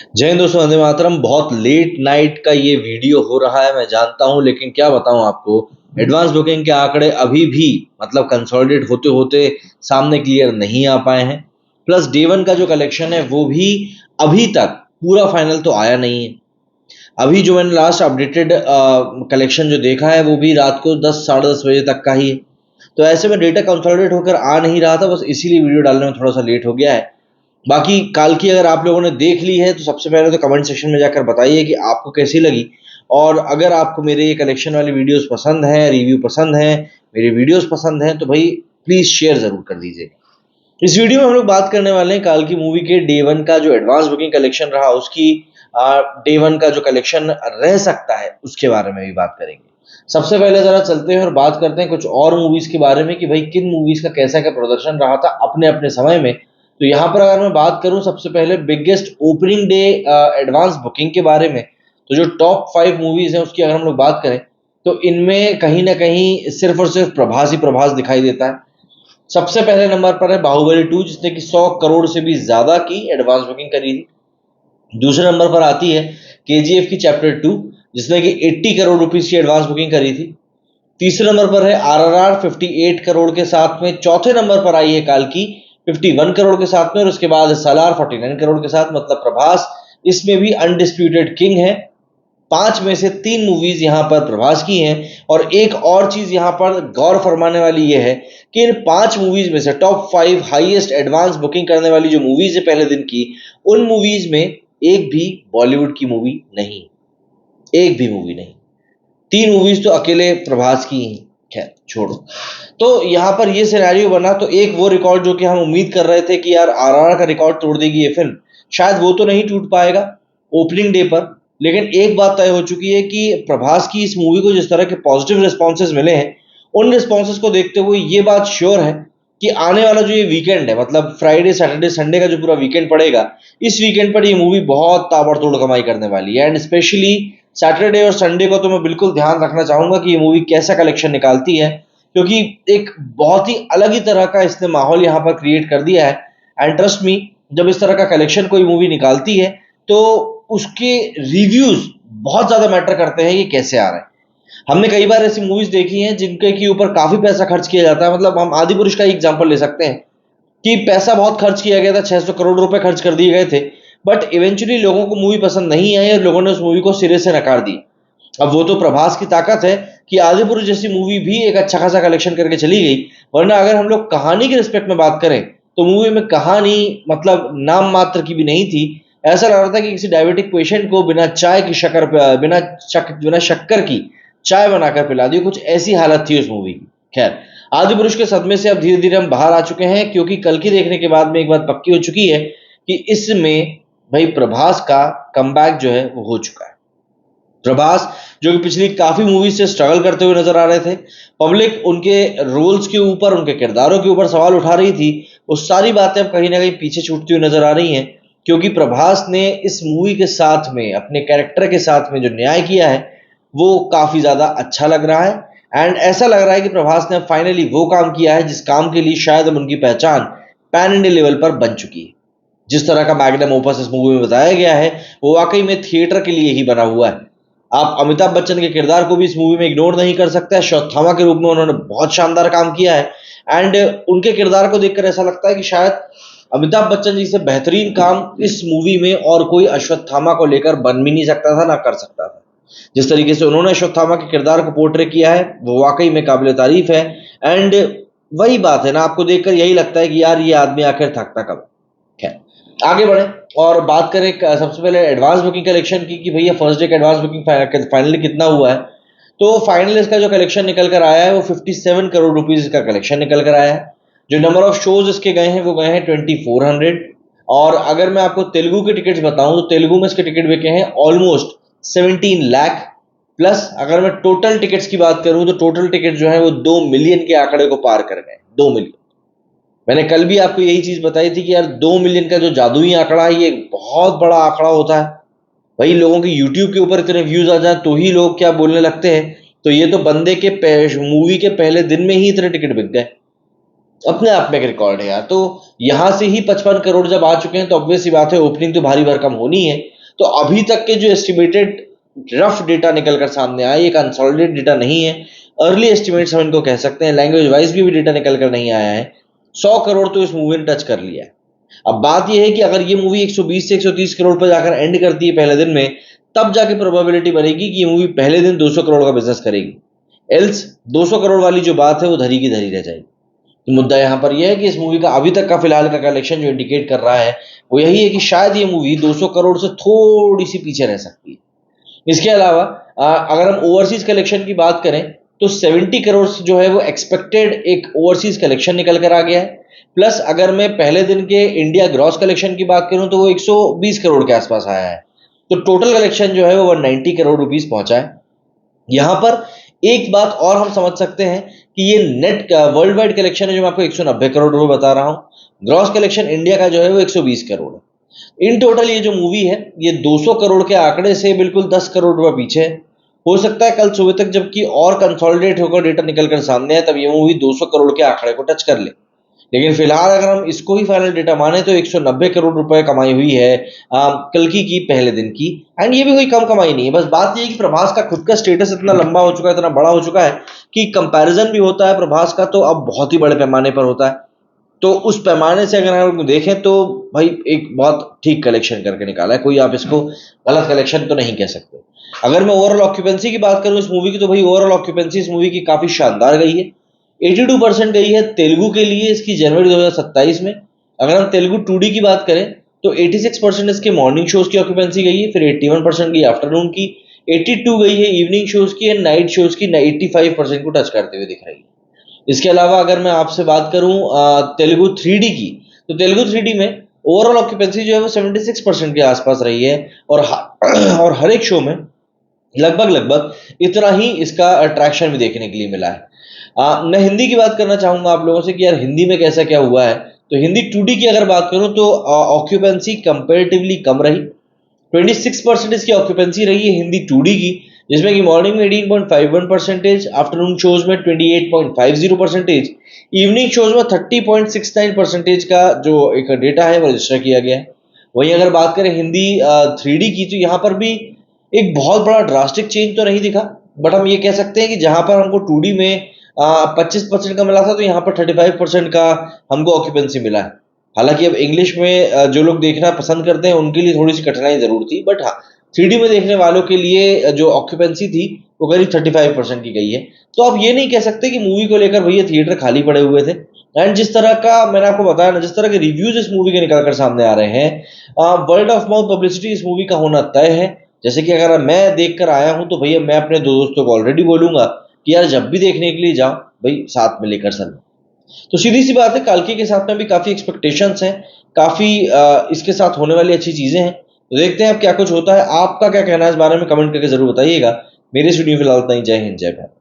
जय हिंद दोस्तों, वंदे मातरम। बहुत लेट नाइट का ये वीडियो हो रहा है, मैं जानता हूं, लेकिन क्या बताऊं आपको, एडवांस बुकिंग के आंकड़े अभी भी मतलब कंसोलिडेट होते होते सामने क्लियर नहीं आ पाए हैं। प्लस डे वन का जो कलेक्शन है वो भी अभी तक पूरा फाइनल तो आया नहीं है। अभी जो मैंने लास्ट अपडेटेड कलेक्शन जो देखा है वो भी रात को 10 साढ़े 10 बजे तक का ही है। तो ऐसे में डेटा कंसोलिडेट होकर आ नहीं रहा था, बस इसीलिए वीडियो डालने में थोड़ा सा लेट हो गया है। बाकी काल की अगर आप लोगों ने देख ली है तो सबसे पहले तो कमेंट सेक्शन में जाकर बताइए कि आपको कैसी लगी। और अगर आपको मेरे ये कलेक्शन वाली वीडियोस पसंद हैं, रिव्यू पसंद हैं, मेरे वीडियोस पसंद हैं, तो भाई प्लीज़ शेयर ज़रूर कर दीजिए। इस वीडियो में हम लोग बात करने वाले हैं काल की मूवी के डे वन का जो एडवांस बुकिंग कलेक्शन रहा उसकी डे वन का जो कलेक्शन रह सकता है उसके बारे में भी बात करेंगे। सबसे पहले जरा चलते हैं और बात करते हैं कुछ और मूवीज के बारे में कि भाई किन मूवीज का कैसा क्या प्रदर्शन रहा था अपने अपने समय में। तो यहाँ पर अगर मैं बात करूं सबसे पहले biggest opening day advance booking के बारे में, तो जो टॉप 5 मूवीज हैं उसकी अगर हम लोग बात करें तो इनमें कहीं ना कहीं सिर्फ और सिर्फ प्रभास ही प्रभास दिखाई देता है। सबसे पहले नंबर पर है बाहुबली 2, जिसने कि 100 करोड़ से भी ज्यादा की एडवांस बुकिंग करी थी। दूसरे नंबर पर आती है केजीएफ की चैप्टर 2, जिसने कि 80 करोड़ रुपीस की एडवांस बुकिंग करी थी। तीसरे नंबर पर है आरआरआर 58 करोड़ के साथ में। चौथे नंबर पर आई है काल की 51 करोड़ के साथ में, और उसके बाद सालार 49 करोड़ के साथ। मतलब प्रभास इसमें भी अनडिस्प्यूटेड किंग है। 5 में से 3 मूवीज यहाँ पर प्रभास की हैं। और एक और चीज यहाँ पर गौर फरमाने वाली यह है कि इन 5 मूवीज में से टॉप 5 हाईएस्ट एडवांस बुकिंग करने वाली जो मूवीज है पहले दिन की, उन मूवीज में एक भी बॉलीवुड की मूवी नहीं, एक भी मूवी नहीं। 3 मूवीज तो अकेले प्रभास की हैं। खैर छोड़ो। तो यहाँ पर ये सिनेरियो बना, तो एक वो रिकॉर्ड जो कि हम उम्मीद कर रहे थे कि यार आरआरआर का रिकॉर्ड तोड़ देगी ये फिल्म, शायद वो तो नहीं टूट पाएगा ओपनिंग डे पर। लेकिन एक बात तय हो चुकी है कि प्रभास की इस मूवी को जिस तरह के पॉजिटिव रिस्पॉन्सेज मिले हैं, उन रिस्पॉन्सेज को देखते हुए ये बात श्योर है कि आने वाला जो ये वीकेंड है, मतलब फ्राइडे सैटरडे संडे का जो पूरा वीकेंड पड़ेगा, इस वीकेंड पर ये मूवी बहुत ताबड़तोड़ कमाई करने वाली है। एंड स्पेशली सैटरडे और संडे को तो मैं बिल्कुल ध्यान रखना चाहूंगा कि ये मूवी कैसा कलेक्शन निकालती है, क्योंकि एक बहुत ही अलग ही तरह का इसने माहौल यहाँ पर क्रिएट कर दिया है। एंड ट्रस्ट मी, जब इस तरह का कलेक्शन कोई मूवी निकालती है तो उसके रिव्यूज बहुत ज्यादा मैटर करते हैं, ये कैसे आ रहे हैं। हमने कई बार ऐसी मूवीज देखी हैं जिनके के ऊपर काफी पैसा खर्च किया जाता है। मतलब हम आदि पुरुष का एग्जांपल ले सकते हैं कि पैसा बहुत खर्च किया गया था, 600 करोड़ रुपए खर्च कर दिए गए थे, बट इवेंचुअली लोगों को मूवी पसंद नहीं आई और लोगों ने उस मूवी को सिरे से नकार दिया। अब वो तो प्रभास की ताकत है कि आदि पुरुष जैसी मूवी भी एक अच्छा खासा कलेक्शन करके चली गई। वरना अगर हम लोग कहानी के रिस्पेक्ट में बात करें तो मूवी में कहानी मतलब नाम मात्र की भी नहीं थी। ऐसा लग रहा था कि किसी डायबिटिक पेशेंट को बिना चाय की शक्कर बिना शक्कर की चाय बनाकर पिला दी, कुछ ऐसी हालत थी उस मूवी की। खैर, आदि पुरुष के सदमे से अब धीरे धीरे हम बाहर आ चुके हैं, क्योंकि कल की देखने के बाद में एक बात पक्की हो चुकी है कि इसमें भाई प्रभास का कमबैक जो है वो हो चुका है। प्रभास जो कि पिछली काफी मूवी से स्ट्रगल करते हुए नजर आ रहे थे, पब्लिक उनके रोल्स के ऊपर, उनके किरदारों के ऊपर सवाल उठा रही थी, वो सारी बातें अब कहीं ना कहीं पीछे छूटती हुई नजर आ रही हैं। क्योंकि प्रभास ने इस मूवी के साथ में, अपने कैरेक्टर के साथ में जो न्याय किया है वो काफी ज्यादा अच्छा लग रहा है। एंड ऐसा लग रहा है कि प्रभास ने फाइनली वो काम किया है जिस काम के लिए शायद अब उनकी पहचान पैन इंडिया लेवल पर बन चुकी है। जिस तरह का मैग्नम ओपस इस मूवी में बताया गया है वो वाकई में थिएटर के लिए ही बना हुआ है। आप अमिताभ बच्चन के किरदार को भी इस मूवी में इग्नोर नहीं कर सकते। अश्वत्थामा के रूप में उन्होंने बहुत शानदार काम किया है। एंड उनके किरदार को देखकर ऐसा लगता है कि शायद अमिताभ बच्चन जी से बेहतरीन काम इस मूवी में और कोई अश्वत्थामा को लेकर बन भी नहीं सकता था, ना कर सकता था। जिस तरीके से उन्होंने अश्वत्थामा के किरदार को पोर्ट्रे किया है वो वाकई में काबिल तारीफ है। एंड वही बात है ना, आपको देखकर यही लगता है कि यार ये आदमी आखिर थकता कब। खैर, आगे बढ़े और बात करें सबसे पहले एडवांस बुकिंग कलेक्शन की कि भैया फर्स्ट डे का एडवांस बुकिंग फाइनली कितना हुआ है। तो फाइनल इसका जो कलेक्शन निकल कर आया है वो 57 करोड़ रुपीज का कलेक्शन निकल कर आया है। जो नंबर ऑफ शोज इसके गए हैं वो गए हैं 2400। और अगर मैं आपको तेलुगु के टिकट्स बताऊं तो तेलुगु में इसके टिकट बिके हैं ऑलमोस्ट 17 लाख। प्लस अगर मैं टोटल टिकट्स की बात करूं तो टोटल टिकट जो है वो 2 मिलियन के आंकड़े को पार कर गए। 2 मिलियन। मैंने कल भी आपको यही चीज बताई थी कि यार 2 मिलियन का जो जादुई आंकड़ा है ये एक बहुत बड़ा आंकड़ा होता है। भाई लोगों के यूट्यूब के ऊपर इतने व्यूज आ जाए तो ही लोग क्या बोलने लगते हैं। तो ये तो बंदे के मूवी के पहले दिन में ही इतने टिकट बिक गए। अपने आप में एक रिकॉर्ड है यार। तो यहाँ से ही 55 करोड़ जब आ चुके हैं तो ऑब्वियस सी बात है ओपनिंग तो भारी भरकम होनी है। तो अभी तक के जो एस्टिमेटेड रफ डेटा निकल कर सामने आया, ये कंसोलिडेटेड डेटा नहीं है, अर्ली एस्टिमेट्स हम इनको कह सकते हैं, लैंग्वेज वाइज भी डेटा निकल कर नहीं आया है। 100 करोड़ तो इस मूवी ने टच कर लिया है। अब बात यह है कि अगर ये मूवी 120 से 130 करोड़ पर जाकर एंड करती है पहले दिन में, तब जाके प्रोबेबिलिटी बनेगी कि ये मूवी पहले दिन 200 करोड़ का बिजनेस करेगी। एल्स 200 करोड़ वाली जो बात है वो धरी की धरी रह जाएगी। तो मुद्दा यहाँ पर यह है कि इस मूवी का अभी तक का फिलहाल का कलेक्शन जो इंडिकेट कर रहा है वो यही है कि शायद ये मूवी 200 करोड़ से थोड़ी सी पीछे रह सकती है। इसके अलावा अगर हम ओवरसीज कलेक्शन की बात करें तो 70 करोड़ जो है वो एक्सपेक्टेड एक ओवरसीज कलेक्शन निकल कर आ गया है। प्लस अगर मैं पहले दिन के इंडिया ग्रॉस कलेक्शन की बात करूं तो वो 120 करोड़ के आसपास आया है। तो टोटल कलेक्शन जो है वो 190 करोड़ रुपीस पहुंचा है। यहां पर एक बात और हम समझ सकते हैं कि ये नेट वर्ल्ड वाइड कलेक्शन है जो मैं आपको 190 करोड़ रुपए बता रहा हूं। ग्रॉस कलेक्शन इंडिया का जो है वो 120 करोड़ है। इन टोटल ये जो मूवी है ये 200 करोड़ के आंकड़े से बिल्कुल 10 करोड़ रुपए पीछे है। हो सकता है कल सुबह तक जबकि और कंसोलिडेट होकर डेटा निकल कर सामने आए तब ये मूवी 200 करोड़ के आंकड़े को टच कर ले। लेकिन फिलहाल अगर हम इसको ही फाइनल डेटा माने तो 190 करोड़ रुपए कमाई हुई है कल की पहले दिन की। एंड ये भी कोई कम कमाई नहीं है। बस बात ये है कि प्रभास का खुद का स्टेटस इतना लंबा हो चुका है, इतना बड़ा हो चुका है कि कंपैरिजन भी होता है प्रभास का तो अब बहुत ही बड़े पैमाने पर होता है। तो उस पैमाने से अगर हम देखें तो भाई एक बहुत ठीक कलेक्शन करके निकाला है, कोई आप इसको गलत कलेक्शन तो नहीं कह सकते। अगर मैं ओवरऑल ऑक्यूपेंसी की बात करूं इस मूवी की तो भाई ओवरऑल ऑक्यूपेंसी इस मूवी की काफी शानदार गई है। 82% गई है तेलुगु के लिए इसकी जनवरी 2027 में। अगर हम तेलुगु 2D की बात करें तो 86% इसके मॉर्निंग शोज की ऑक्यूपेंसी गई है, फिर 81% गई आफ्टरनून की, 82 गई है इवनिंग शोज की एंड नाइट शोज की 85% को टच करते हुए दिख रही है। इसके अलावा अगर मैं आपसे बात करूं तेलुगु 3D की तो तेलुगु 3D में ओवरऑल ऑक्यूपेंसी जो है वो 76% के आसपास रही है और और हर एक शो में लगभग लगभग इतना ही इसका अट्रैक्शन भी देखने के लिए मिला है। मैं हिंदी की बात करना चाहूंगा आप लोगों से कि यार हिंदी में कैसा क्या हुआ है। तो हिंदी 2D की अगर बात करूं तो ऑक्यूपेंसी कंपेरेटिवली कम रही। 26% इसकी ऑक्यूपेंसी रही है हिंदी 2D की, जिसमें कि मॉर्निंग में 18.51%, आफ्टरनून शोज में 28.50%, इवनिंग शोज में 30.69% का जो एक डेटा है वो रजिस्टर किया गया है। वहीं अगर बात करें हिंदी 3D की तो यहाँ पर भी एक बहुत बड़ा ड्रास्टिक चेंज तो नहीं दिखा, बट हम ये कह सकते हैं कि जहां पर हमको 2D में 25% का मिला था तो यहाँ पर 35% का हमको ऑक्यूपेंसी मिला है। हालांकि अब इंग्लिश में जो लोग देखना पसंद करते हैं उनके लिए थोड़ी सी कठिनाई जरूर थी, बट हाँ 3D में देखने वालों के लिए जो ऑक्यूपेंसी थी वो करीब 35% की गई है। तो आप ये नहीं कह सकते कि मूवी को लेकर भैया थिएटर खाली पड़े हुए थे। एंड जिस तरह का मैंने आपको बताया ना, जिस तरह के रिव्यूज इस मूवी के निकल कर सामने आ रहे हैं, वर्ल्ड ऑफ माउथ पब्लिसिटी इस मूवी का होना तय है। जैसे कि अगर मैं देख कर आया हूं तो भैया मैं अपने दो दोस्तों को ऑलरेडी बोलूंगा कि यार जब भी देखने के लिए जाओ भाई साथ में लेकर चलो। तो सीधी सी बात है काल्की के साथ में भी काफी एक्सपेक्टेशंस हैं, काफी इसके साथ होने वाली अच्छी चीजें हैं। तो देखते हैं अब क्या कुछ होता है। आपका क्या कहना है इस बारे में कमेंट करके जरूर बताइएगा। मेरे स्टूडियो फिलहाल इतना ही। जय हिंद जय भारत।